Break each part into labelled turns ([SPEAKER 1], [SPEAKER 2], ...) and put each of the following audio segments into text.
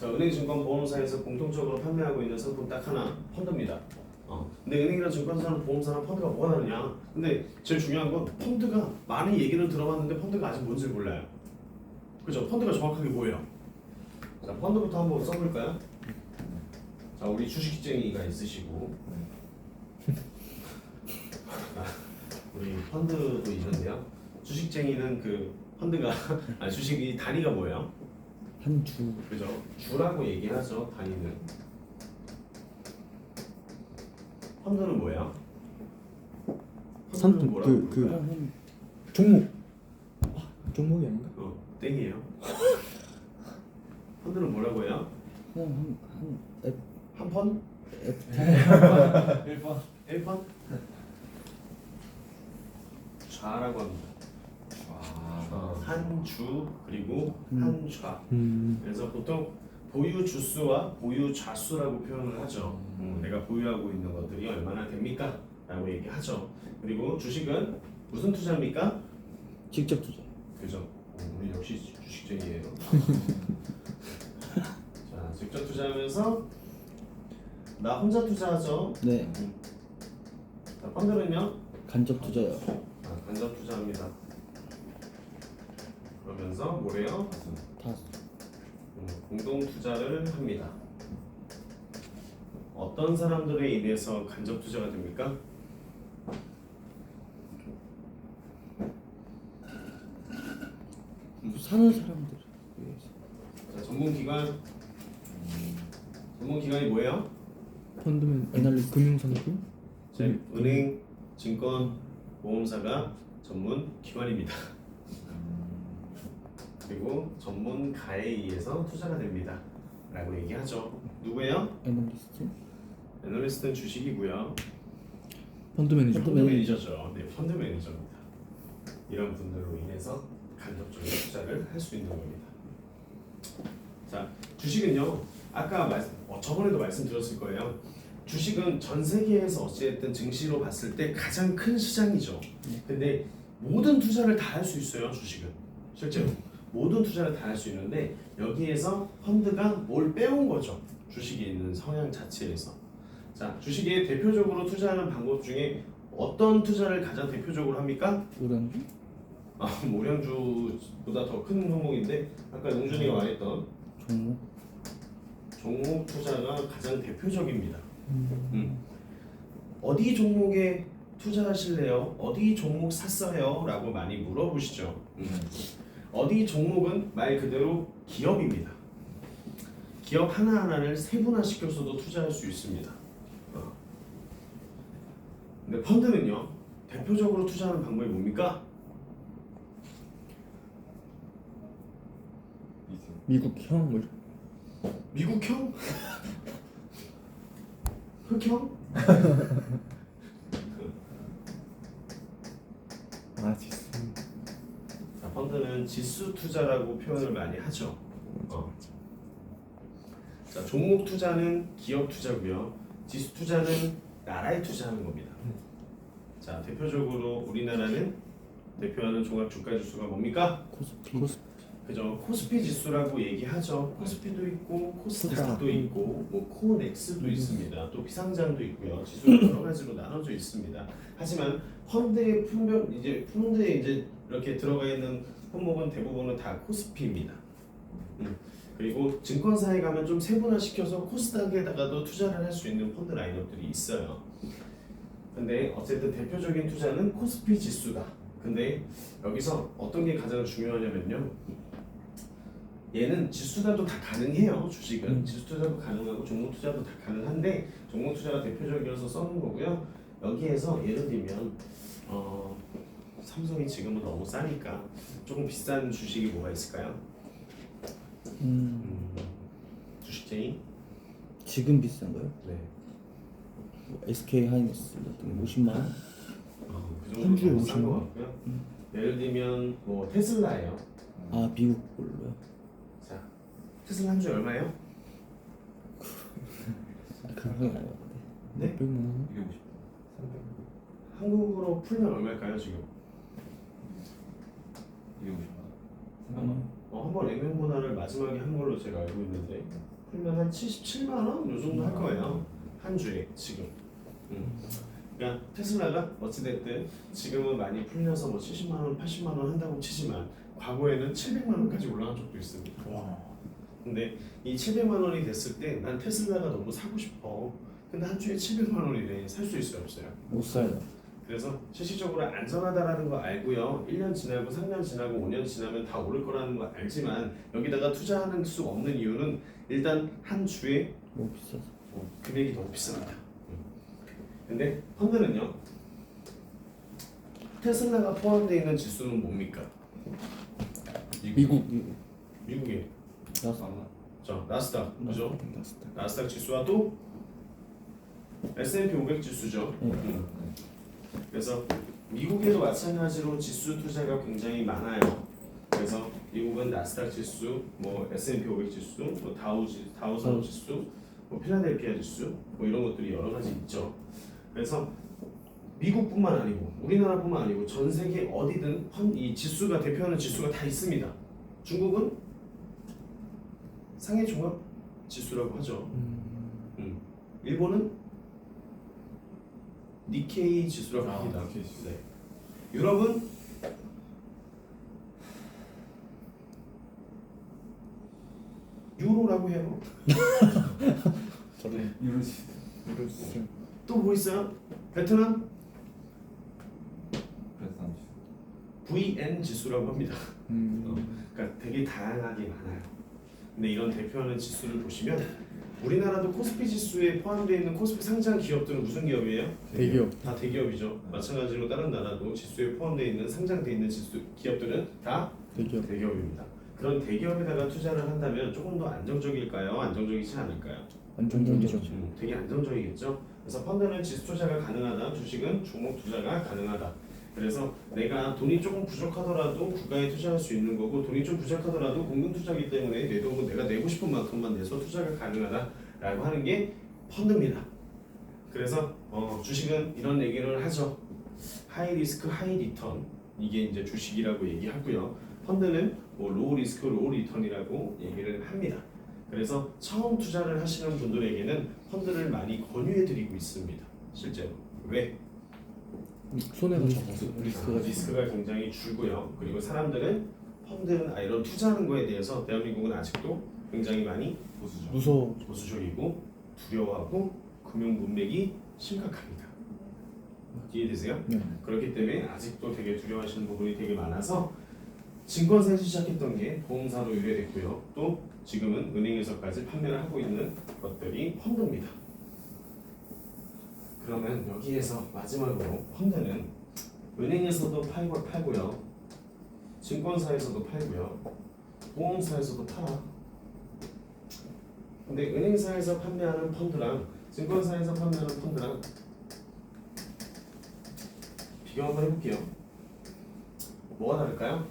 [SPEAKER 1] 자, 은행증권보험사에서 공통적으로 판매하고 있는 상품 딱 하나, 펀드입니다. 근데 은행이랑 증권사랑 보험사랑 펀드가 뭐가 다르냐? 근데 제일 중요한 건 펀드가 많은 얘기는 들어봤는데 펀드가 아직 뭔지 몰라요. 그죠? 펀드가 정확하게 뭐예요? 자, 펀드부터 한번 써볼까요? 자, 우리 주식쟁이가 있으시고 우리 펀드도 있는데요. 주식쟁이는 그 펀드가 아니 주식이 단위가 뭐예요?
[SPEAKER 2] 한 주.
[SPEAKER 1] 그죠? 주라고 얘기하죠. 단위는. 펀드는 뭐예요?
[SPEAKER 2] 상품
[SPEAKER 1] 뭐라고
[SPEAKER 2] 그
[SPEAKER 1] 부를까요?
[SPEAKER 2] 종목. 종목이 아닌가?
[SPEAKER 1] 땡이에요. 펀드는 뭐라고 해요?
[SPEAKER 2] 그냥
[SPEAKER 1] 한 펀?
[SPEAKER 3] 1번
[SPEAKER 1] 1펀? 좌라고 합니다. 한 주 그리고 한 좌. 그래서 보통 보유 주수와 보유 좌수라고 표현을 하죠. 내가 보유하고 있는 것들이 얼마나 됩니까? 라고 얘기하죠. 그리고 주식은 무슨 투자입니까?
[SPEAKER 2] 직접 투자.
[SPEAKER 1] 그죠? 우리 역시 주식쟁이에요. 자, 직접 투자하면서 나 혼자 투자하죠.
[SPEAKER 2] 네.
[SPEAKER 1] 자, 펀드는요?
[SPEAKER 2] 간접 투자요.
[SPEAKER 1] 간접 투자합니다. 그러면서 뭐래요?
[SPEAKER 2] 다
[SPEAKER 1] 공동 투자를 합니다. 어떤 사람들에 의해서 간접 투자가 됩니까?
[SPEAKER 2] 사는 사람들.
[SPEAKER 1] 자, 전문 기관이 뭐예요?
[SPEAKER 2] 펀드면 애널리스트 금융상품.
[SPEAKER 1] 은행, 증권, 보험사가 전문 기관입니다. 그리고 전문가에 의해서 투자가 됩니다. 라고 얘기하죠. 누구예요?
[SPEAKER 2] 애널리스트.
[SPEAKER 1] 애널리스트는 주식이고요.
[SPEAKER 2] 펀드 매니저.
[SPEAKER 1] 펀드 매니저죠. 네, 펀드 매니저입니다. 이런 분들로 인해서 간접적인 투자를 할 수 있는 겁니다. 자, 주식은요. 아까 저번에도 말씀드렸을 거예요. 주식은 전 세계에서 어찌됐든 증시로 봤을 때 가장 큰 시장이죠. 근데 모든 투자를 다 할 수 있어요. 주식은 실제로 모든 투자를 다 할 수 있는데 여기에서 펀드가 뭘 빼온 거죠. 주식에 있는 성향 자체에서. 자, 주식에 대표적으로 투자하는 방법 중에 어떤 투자를 가장 대표적으로 합니까?
[SPEAKER 2] 우량주.
[SPEAKER 1] 우량주보다 더 큰 종목인데 아까 용준이가 말했던 종목 투자가 가장 대표적입니다. 어디 종목에 투자하실래요? 어디 종목 샀어요? 라고 많이 물어보시죠. 어디 종목은 말 그대로 기업입니다. 기업 하나하나를 세분화시켜서도 투자할 수 있습니다. 근데 펀드는요. 대표적으로 투자하는 방법이 뭡니까?
[SPEAKER 2] 미국형.
[SPEAKER 1] 미국형? 흑형?
[SPEAKER 2] 지수.
[SPEAKER 1] 자, 펀드는 지수 투자라고 표현을 많이 하죠. 자, 종목 투자는 기업 투자고요. 지수 투자는 나라에 투자하는 겁니다. 자, 대표적으로 우리나라는 대표하는 종합 주가 지수가 뭡니까?
[SPEAKER 2] 코스피.
[SPEAKER 1] 그죠? 코스피 지수라고 얘기하죠. 코스피도 있고 코스닥도 있고 뭐 코넥스도 있습니다. 또 비상장도 있고요. 지수가 여러 가지로 나눠져 있습니다. 하지만 펀드의 펀드에 이제 이렇게 들어가 있는 품목은 대부분은 다 코스피입니다. 그리고 증권사에 가면 좀 세분화시켜서 코스닥에다가도 투자를 할 수 있는 펀드 라인업들이 있어요. 근데 어쨌든 대표적인 투자는 코스피 지수다. 근데 여기서 어떤 게 가장 중요하냐면요. 얘는 지수 투자도 다 가능해요. 주식은 지수 투자도 가능하고 종목 투자도 다 가능한데 종목 투자가 대표적이어서 써놓은 거고요. 여기에서 예를 들면 삼성이 지금은 너무 싸니까 조금 비싼 주식이 뭐가 있을까요? 주식쟁이?
[SPEAKER 2] 지금 비싼가요?
[SPEAKER 1] 네.
[SPEAKER 2] SK 하이닉스 같은 거 50만 원.
[SPEAKER 1] 그
[SPEAKER 2] 한 주에
[SPEAKER 1] 정도 싼
[SPEAKER 2] 50만
[SPEAKER 1] 것
[SPEAKER 2] 원?
[SPEAKER 1] 같고요. 예를 들면 뭐 테슬라예요.
[SPEAKER 2] 미국 걸로요.
[SPEAKER 1] 자, 테슬라 한 주에 얼마예요?
[SPEAKER 2] 그건 알아요.
[SPEAKER 1] 네?
[SPEAKER 2] 600만 원.
[SPEAKER 3] 250
[SPEAKER 1] 한국으로 풀면 얼마일까요 지금?
[SPEAKER 3] 250만 원 300만 원
[SPEAKER 1] 한번 액면분할을 마지막에 한 걸로 제가 알고 있는데 풀면 한 77만 원? 요 정도 할 거예요. 한 주에 지금. 그러니까 테슬라가 어찌됐든 지금은 많이 풀려서 뭐 70만 원, 80만 원 한다고 치지만 과거에는 700만 원까지 올라간 적도 있습니다. 근데 이 700만 원이 됐을 때 난 테슬라가 너무 사고 싶어. 근데 한 주에 700만 원이래. 살 수 있어요, 없어요?
[SPEAKER 2] 못 사요.
[SPEAKER 1] 그래서 실질적으로 안전하다라는 거 알고요. 1년 지나고 3년 지나고 5년 지나면 다 오를 거라는 거 알지만 여기다가 투자하는 수 없는 이유는 일단 한 주에
[SPEAKER 2] 너무 비싸서.
[SPEAKER 1] 금액이 너무 비쌉니다. 근데 펀드는요. 테슬라가 포함되어 있는 지수는 뭡니까?
[SPEAKER 2] 미국
[SPEAKER 1] 미국의 나스닥, 그죠?
[SPEAKER 2] 나스닥.
[SPEAKER 1] 나스닥 지수와 또 S&P 500 지수죠. 그래서 미국에도 마찬가지로 지수 투자가 굉장히 많아요. 그래서 미국은 나스닥 지수, 뭐 S&P 500 지수, 뭐 다우존 지수, 뭐 필라델피아 지수, 뭐 이런 것들이 여러 가지 있죠. 그래서 미국뿐만 아니고 우리나라뿐만 아니고 전 세계 어디든 이 지수가 대표하는 지수가 다 있습니다. 중국은 상해 종합 지수라고 하죠. 일본은 니케이 지수라고 합니다. 네. 유럽은 유로라고 해요.
[SPEAKER 2] 저는
[SPEAKER 3] 유로시.
[SPEAKER 1] 또 뭐 있어요? 베트남
[SPEAKER 3] 베트남
[SPEAKER 1] VN 지수라고 합니다. 그러니까 되게 다양하게 많아요. 근데 이런 대표하는 지수를 보시면 우리나라도 코스피 지수에 포함되어 있는 코스피 상장 기업들은 무슨 기업이에요?
[SPEAKER 2] 대기업.
[SPEAKER 1] 다 대기업이죠. 마찬가지로 다른 나라도 지수에 포함되어 있는 상장되어 있는 지수 기업들은 다
[SPEAKER 2] 대기업.
[SPEAKER 1] 대기업입니다. 그런 대기업에다가 투자를 한다면 조금 더 안정적일까요? 안정적이지 않을까요?
[SPEAKER 2] 안정적이죠.
[SPEAKER 1] 되게 안정적이겠죠. 그래서 펀드는 지수 투자가 가능하다, 주식은 종목 투자가 가능하다. 그래서 내가 돈이 조금 부족하더라도 국가에 투자할 수 있는 거고 돈이 좀 부족하더라도 공금 투자이기 때문에 내 돈은 내가 내고 싶은 만큼만 내서 투자가 가능하다라고 하는 게 펀드입니다. 그래서 주식은 이런 얘기를 하죠. 하이 리스크 하이 리턴 이게 이제 주식이라고 얘기하고요. 펀드는 뭐 로우 리스크 로우 리턴이라고 얘기를 합니다. 그래서 처음 투자를 하시는 분들에게는 펀드를 많이 권유해드리고 있습니다. 실제로 왜?
[SPEAKER 2] 손해가 적어서
[SPEAKER 1] 리스크가 굉장히 줄고요. 그리고 사람들은 펀드는 이런 투자하는 거에 대해서 대한민국은 아직도 굉장히 많이
[SPEAKER 2] 무서워.
[SPEAKER 1] 보수적이고 두려워하고 금융 문맥이 심각합니다. 이해되세요?
[SPEAKER 2] 네.
[SPEAKER 1] 그렇기 때문에 아직도 되게 두려워하시는 부분이 되게 많아서 증권사에서 시작했던 게 보험사로 유래됐고요. 또 지금은 은행에서까지 판매를 하고 있는 것들이 펀드입니다. 그러면 여기에서 마지막으로 펀드는 은행에서도 팔고요. 증권사에서도 팔고요. 보험사에서도 팔아. 근데 은행사에서 판매하는 펀드랑 증권사에서 판매하는 펀드랑 비교 한번 해볼게요. 뭐가 다를까요?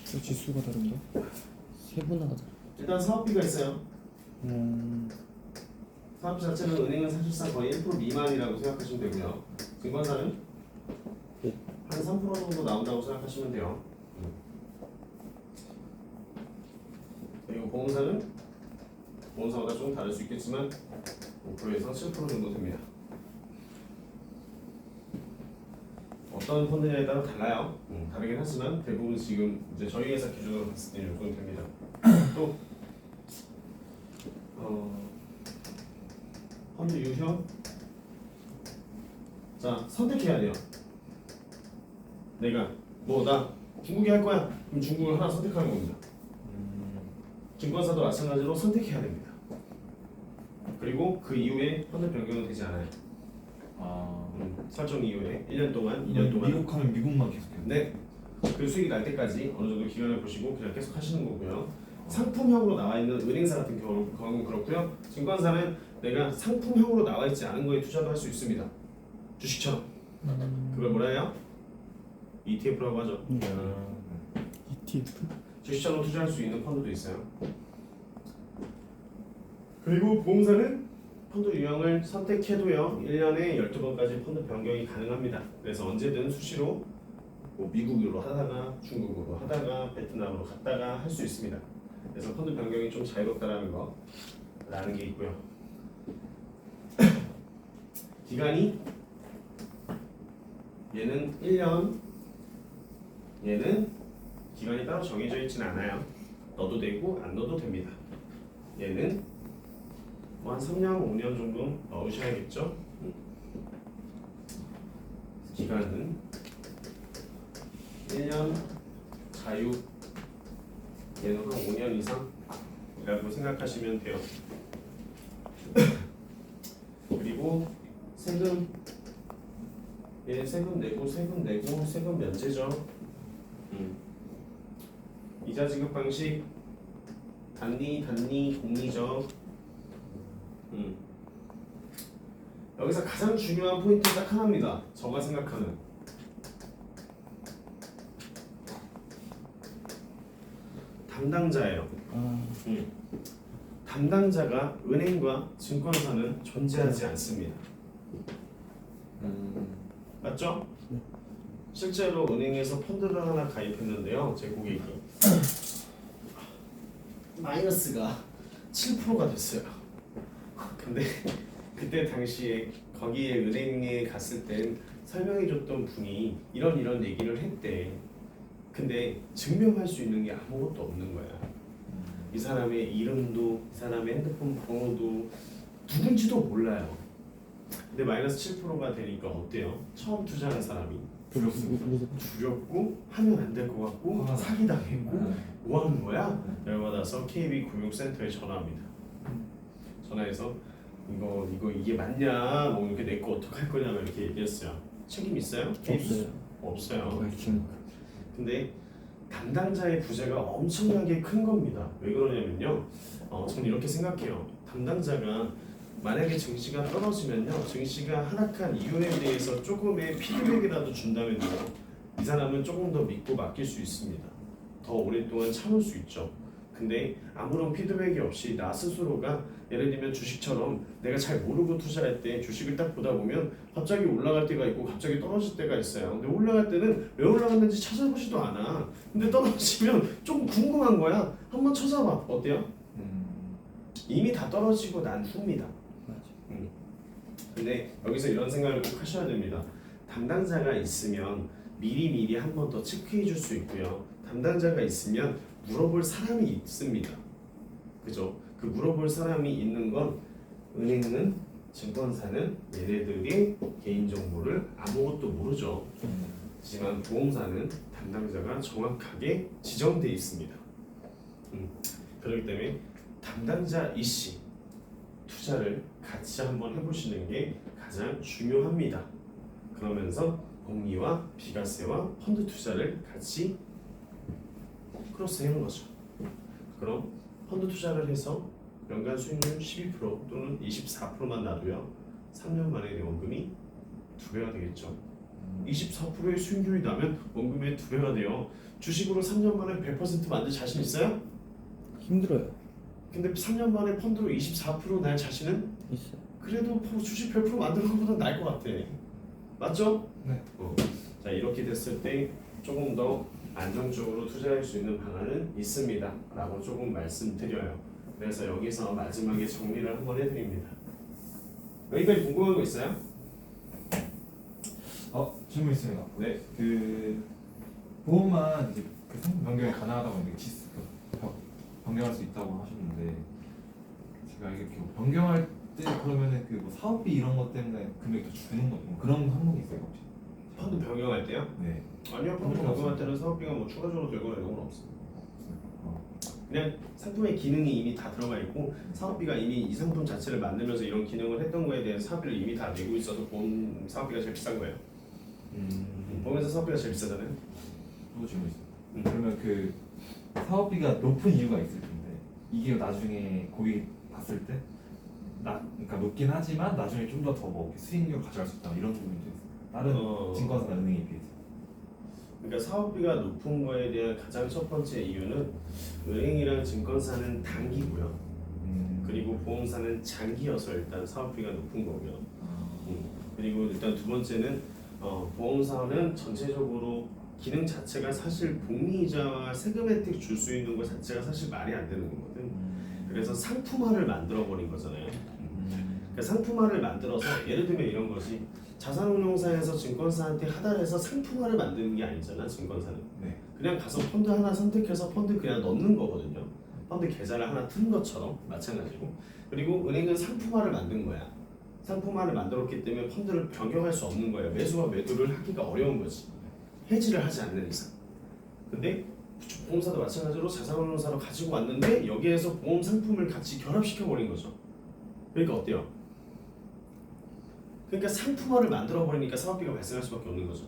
[SPEAKER 2] 저 지수가 다른가? 세분화가 다른.
[SPEAKER 1] 일단 사업비가 있어요. 사업비 자체는 은행은 사실상 거의 1% 미만이라고 생각하시면 되고요. 증권사는 한 3% 정도 나온다고 생각하시면 돼요. 그리고 보험사마다 좀 다를 수 있겠지만 5%에서 7% 정도 됩니다. 어떤 펀드냐에 따라 달라요. 다르긴 하지만 대부분 지금 이제 저희 회사 기준으로 봤을 때 이 정도 됩니다. 또 펀드 유형 자 선택해야 돼요. 내가 뭐 나 중국이 할 거야. 그럼 중국을 하나 선택하는 겁니다. 증권사도 마찬가지로 선택해야 됩니다. 그리고 그 이후에 펀드 변경은 되지 않아요. 설정 이후에 1년 동안, 2년 동안
[SPEAKER 3] 미국 하면 미국만 계속해요.
[SPEAKER 1] 네. 그 수익이 날 때까지 어느 정도 기간을 보시고 그냥 계속 하시는 거고요. 상품형으로 나와 있는 은행사 같은 경우는 그렇고요. 증권사는 내가 상품형으로 나와 있지 않은 거에 투자도 할 수 있습니다. 주식처럼. 그걸 뭐라 해요? ETF라고 하죠.
[SPEAKER 2] ETF?
[SPEAKER 1] 주식처럼 투자할 수 있는 펀드도 있어요. 그리고 보험사는 펀드 유형을 선택해도요 1년에 12번까지 펀드 변경이 가능합니다. 그래서 언제든 수시로 뭐 미국으로 하다가 중국으로 하다가 베트남으로 갔다가 할 수 있습니다. 그래서 펀드 변경이 좀 자유롭다라는 거라는 게 있고요. 기간이 얘는 1년, 얘는 기간이 따로 정해져 있지는 않아요. 넣어도 되고 안 넣어도 됩니다. 얘는 뭐 한 3년, 5년 정도 넣으셔야겠죠. 기간은 1년, 자유, 얘는 한 5년 이상이라고 생각하시면 돼요. 그리고 세금, 얘 세금 내고 세금 면제죠. 이자 지급 방식 단리, 공리죠. 여기서 가장 중요한 포인트 딱 하나입니다. 저가 생각하는 담당자예요. 담당자가 은행과 증권사는 존재하지 않습니다. 맞죠? 실제로 은행에서 펀드를 하나 가입했는데요. 제 고객이 마이너스가 7%가 됐어요. 근데 그때 당시에 거기에 은행에 갔을 땐 설명해줬던 분이 이런 얘기를 했대. 근데 증명할 수 있는 게 아무것도 없는 거야. 이 사람의 이름도, 이 사람의 핸드폰 번호도 누군지도 몰라요. 근데 마이너스 7%가 되니까 어때요? 처음 투자한 사람이 두렵고 하면 안 될 것 같고 사기당했고 뭐 하는 거야? 열받아서 KB 금융센터에 전화합니다. 전화해서 이게 맞냐? 뭐 이렇게 내 거 어떡할 거냐? 이렇게 얘기했어요. 책임 있어요? 없어요. 근데 담당자의 부재가 엄청나게 큰 겁니다. 왜 그러냐면요. 저는 이렇게 생각해요. 담당자가 만약에 증시가 떨어지면요, 증시가 하락한 이유에 대해서 조금의 피드백이라도 준다면요, 이 사람은 조금 더 믿고 맡길 수 있습니다. 더 오랫동안 참을 수 있죠. 근데 아무런 피드백이 없이 나 스스로가 예를 들면 주식처럼 내가 잘 모르고 투자할 때 주식을 딱 보다 보면 갑자기 올라갈 때가 있고 갑자기 떨어질 때가 있어요. 근데 올라갈 때는 왜 올라갔는지 찾아보지도 않아. 근데 떨어지면 조금 궁금한 거야. 한번 찾아봐. 어때요? 이미 다 떨어지고 난 후입니다. 근데 여기서 이런 생각을 꼭 하셔야 됩니다. 담당자가 있으면 미리 한 번 더 체크해 줄 수 있고요. 담당자가 있으면 물어볼 사람이 있습니다. 그죠? 그 물어볼 사람이 있는 건 은행은, 증권사는 얘네들이 개인정보를 아무것도 모르죠. 하지만 보험사는 담당자가 정확하게 지정돼 있습니다. 그렇기 때문에 담당자 이씨 투자를 같이 한번 해보시는 게 가장 중요합니다. 그러면서 복리와 비과세와 펀드 투자를 같이 크로스해는 거죠. 그럼 펀드 투자를 해서 연간 수익률 12% 또는 24%만 놔도요, 3년 만에 내 원금이 2배가 되겠죠. 24%의 수익률이 나면 원금의 2배가 돼요. 주식으로 3년 만에 100% 만들 자신 있어요?
[SPEAKER 2] 힘들어요.
[SPEAKER 1] 근데 3년 만에 펀드로 24%날 자신은?
[SPEAKER 2] 있어요.
[SPEAKER 1] 그래도 주식 100% 만드는 것보다 나을 것 같아. 맞죠?
[SPEAKER 3] 네.
[SPEAKER 1] 자, 이렇게 됐을 때 조금 더 안정적으로 투자할 수 있는 방안은 있습니다 라고 조금 말씀드려요. 그래서 여기서 마지막에 정리를 한번 해드립니다. 여기까지 궁금한 거 있어요?
[SPEAKER 3] 질문 있습니다.
[SPEAKER 1] 네.
[SPEAKER 3] 그 보험만 이제 그 상품 변경이 가능하다고 했는데 변경할 수 있다고 하셨는데, 제가 이게 변경할 때 그러면은 그 뭐 사업비 이런 것 때문에 금액 더 주는 거 뭐 그런 항목이 있어요 혹시?
[SPEAKER 1] 펀드 변경할 때요?
[SPEAKER 3] 네.
[SPEAKER 1] 아니요, 펀드 변경할 때는 사업비가 뭐 추가적으로 들거나 이런 건 없어요. 그냥 상품의 기능이 이미 다 들어가 있고 사업비가 이미 이 상품 자체를 만들면서 이런 기능을 했던 거에 대한 사업비를 이미 다 내고 있어서 보험 사업비가 제일 비싼 거예요. 보험에서 사업비가 제일 비싸잖아요.
[SPEAKER 3] 또 질문 있어요. 그러면 그 사업비가 높은 이유가 있을 텐데 이게 나중에 고객이 봤을 때 그러니까 높긴 하지만 나중에 좀 더 뭐 수익률 가져갈 수 있다 이런 부분도 있어요. 다른 증권사나 은행에 비해서.
[SPEAKER 1] 그러니까 사업비가 높은 거에 대한 가장 첫 번째 이유는 은행이랑 증권사는 단기고요. 그리고 보험사는 장기여서 일단 사업비가 높은 거고요. 그리고 일단 두 번째는 보험사는 전체적으로 기능 자체가 사실 복리이자와 세금 혜택 줄 수 있는 것 자체가 사실 말이 안 되는 거거든. 그래서 상품화를 만들어 버린 거잖아요. 그러니까 상품화를 만들어서 예를 들면 이런 것이 자산운용사에서 증권사한테 하달해서 상품화를 만드는 게 아니잖아. 증권사는
[SPEAKER 3] 네.
[SPEAKER 1] 그냥 가서 펀드 하나 선택해서 펀드 그냥 넣는 거거든요. 펀드 계좌를 하나 튼 것처럼 마찬가지고, 그리고 은행은 상품화를 만든 거야. 상품화를 만들었기 때문에 펀드를 변경할 수 없는 거예요. 매수와 매도를 하기가 어려운 거지. 해지를 하지 않는 이상. 근데 보험사도 마찬가지로 자산운용사로 가지고 왔는데 여기에서 보험 상품을 같이 결합시켜 버린 거죠. 그러니까 어때요? 그러니까 상품화를 만들어 버리니까 사업비가 발생할 수밖에 없는 거죠.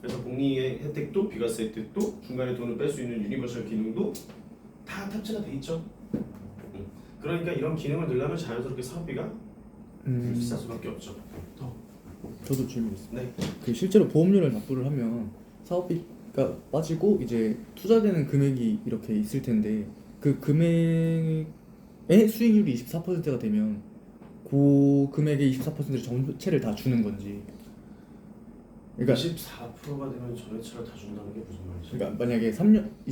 [SPEAKER 1] 그래서 복리의 혜택도 비과세 혜택도 중간에 돈을 뺄 수 있는 유니버셜 기능도 다 탑재가 돼 있죠. 그러니까 이런 기능을 넣으려면 자연스럽게 사업비가 비쌀 수밖에 없죠.
[SPEAKER 2] 저도 질문 있어요.
[SPEAKER 1] 네.
[SPEAKER 2] 그 실제로 보험료를 납부를 하면 사업비가 빠지고 이제 투자되는 금액이 이렇게 있을 텐데 그 금액의 수익률이 24%가 되면 그 금액의 24%를 전체를 다 주는 건지. 그러니까
[SPEAKER 1] 24%가 되면 전회차를 다 준다는 게 무슨 말이지?
[SPEAKER 2] 그러니까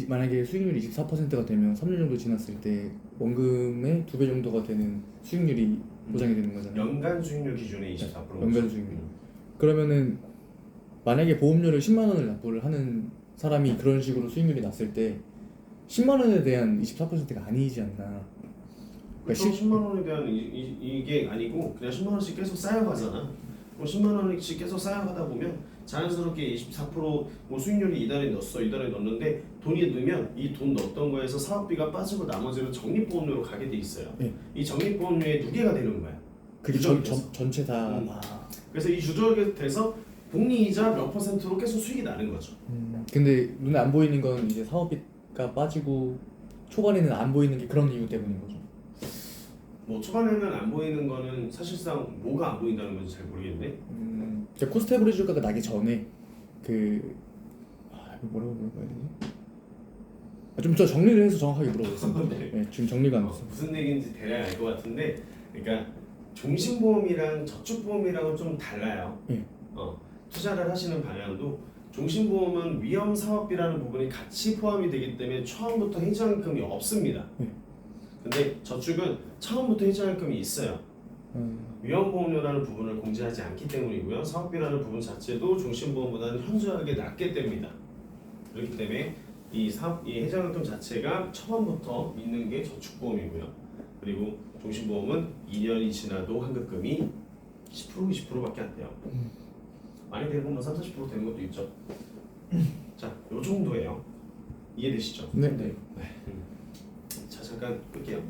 [SPEAKER 2] 만약에 수익률이 24%가 되면 3년 정도 지났을 때 원금의 2배 정도가 되는 수익률이 보장이 되는 거잖아요.
[SPEAKER 1] 연간 수익률 기준의 24%.
[SPEAKER 2] 연간 수익률. 그러면은 만약에 보험료를 10만 원을 납부를 하는 사람이 그런 식으로 수익률이 났을 때 10만 원에 대한 24%가 아니지 않나.
[SPEAKER 1] 그러니까 10만 원에 대한 이게 아니고 그냥 10만 원씩 계속 쌓여가잖아. 그럼 10만 원씩 계속 쌓여가다 보면 자연스럽게 24% 수익률이 이달에 넣었어, 이달에 넣었는데 돈이 넣으면 이 돈 넣었던 거에서 사업비가 빠지고 나머지는 적립보험료로 가게 돼 있어요.
[SPEAKER 2] 네.
[SPEAKER 1] 이 적립보험료의 누계가 되는 거야.
[SPEAKER 2] 그게 전체 다.
[SPEAKER 1] 그래서 이 주적이 돼서 복리이자 몇 %로 계속 수익이 나는 거죠.
[SPEAKER 2] 근데 눈에 안 보이는 건 이제 사업비가 빠지고 초반에는 안 보이는 게 그런 이유 때문인 거죠.
[SPEAKER 1] 뭐 초반에는 안 보이는 거는 사실상 뭐가 안 보인다는 건지 잘 모르겠네.
[SPEAKER 2] 코스트 에버리지 효과가 나기 전에 이거 뭐라고 물어봐야 되지? 좀 저 정리를 해서 정확하게 물어보겠습니다.
[SPEAKER 1] 네.
[SPEAKER 2] 네, 지금 정리가 안 됐어.
[SPEAKER 1] 무슨 얘기인지 대략 알 것 같은데, 그러니까 종신보험이랑 저축보험이랑은 좀 달라요.
[SPEAKER 2] 네.
[SPEAKER 1] 투자를 하시는 방향도 종신보험은 위험사업비라는 부분이 같이 포함이 되기 때문에 처음부터 해지환급이 없습니다. 근데 저축은 처음부터 해지환급이 있어요. 위험보험료라는 부분을 공제하지 않기 때문이고요. 사업비라는 부분 자체도 종신보험보다는 현저하게 낮기 때문이다. 그렇기 때문에 이 해지환급 자체가 처음부터 있는 게 저축보험이고요. 그리고 종신보험은 2년이 지나도 환급금이 10% 20%밖에 안 돼요. 많이 되고 뭐 30, 40% 되는 것도 있죠. 자, 요 정도예요. 이해되시죠?
[SPEAKER 2] 네.
[SPEAKER 1] 자, 잠깐 끌게요.